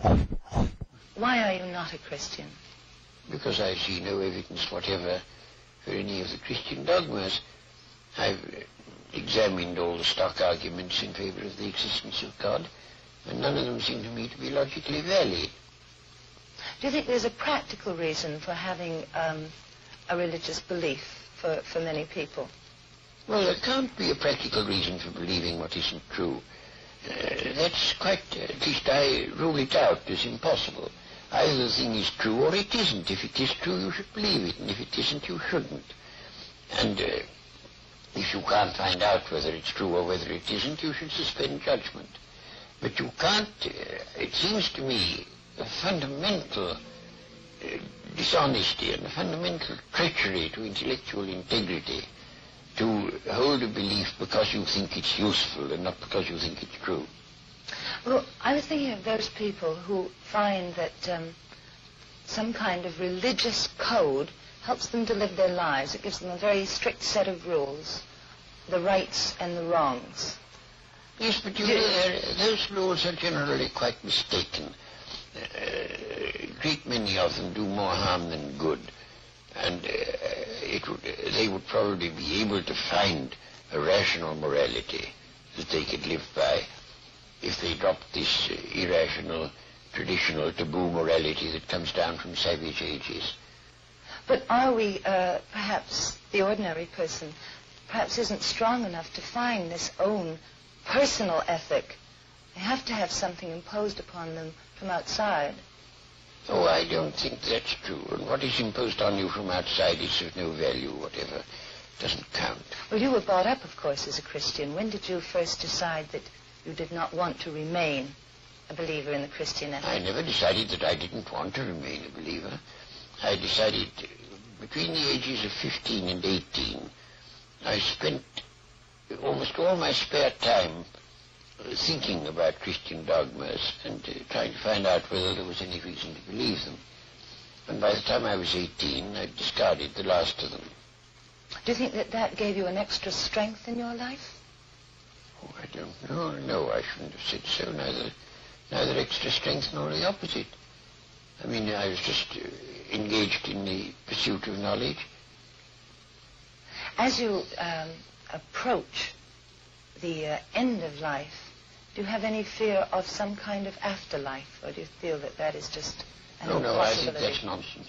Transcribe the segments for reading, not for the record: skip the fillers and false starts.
Why are you not a Christian? Because I see no evidence whatever for any of the Christian dogmas. I've examined all the stock arguments in favor of the existence of God, and none of them seem to me to be logically valid. Do you think there's a practical reason for having a religious belief for many people? Well, there can't be a practical reason for believing what isn't true. That's quite, at least I rule it out as impossible. Either the thing is true or it isn't. If it is true, you should believe it, and if it isn't, you shouldn't. And if you can't find out whether it's true or whether it isn't, you should suspend judgment. But you can't, it seems to me, a fundamental dishonesty and a fundamental treachery to intellectual integrity to hold a belief because you think it's useful and not because you think it's true. Well, I was thinking of those people who find that some kind of religious code helps them to live their lives. It gives them a very strict set of rules, the rights and the wrongs. Yes, but you know, those rules are generally quite mistaken. A great many of them do more harm than good. And they would probably be able to find a rational morality that they could live by if they dropped this irrational, traditional, taboo morality that comes down from savage ages. But are we, perhaps the ordinary person, perhaps isn't strong enough to find this own personal ethic? They have to have something imposed upon them from outside. Oh, I don't think that's true. And what is imposed on you from outside is of no value whatever. It doesn't count. Well, you were brought up, of course, as a Christian. When did you first decide that you did not want to remain a believer in the Christian ethic? I never decided that I didn't want to remain a believer. I decided between the ages of 15 and 18, I spent almost all my spare time thinking about Christian dogmas and trying to find out whether there was any reason to believe them. And by the time I was 18, I'd discarded the last of them. Do you think that that gave you an extra strength in your life? Oh, I don't know. No, I shouldn't have said so. Neither extra strength nor the opposite. I mean, I was just engaged in the pursuit of knowledge. As you approach the end of life, do you have any fear of some kind of afterlife, or do you feel that that is just an impossibility? No, I think that's nonsense.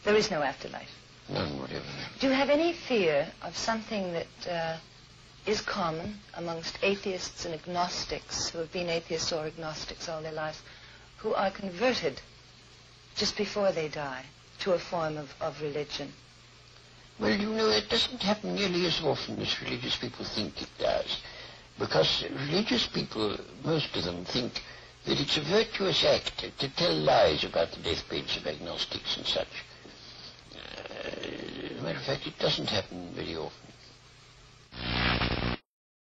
There is no afterlife? None whatever. Do you have any fear of something that is common amongst atheists and agnostics who have been atheists or agnostics all their lives, who are converted just before they die to a form of religion? Well, you know, it doesn't happen nearly as often as religious people think it does. Because religious people, most of them, think that it's a virtuous act to tell lies about the deathbeds of agnostics and such. As a matter of fact, it doesn't happen very often.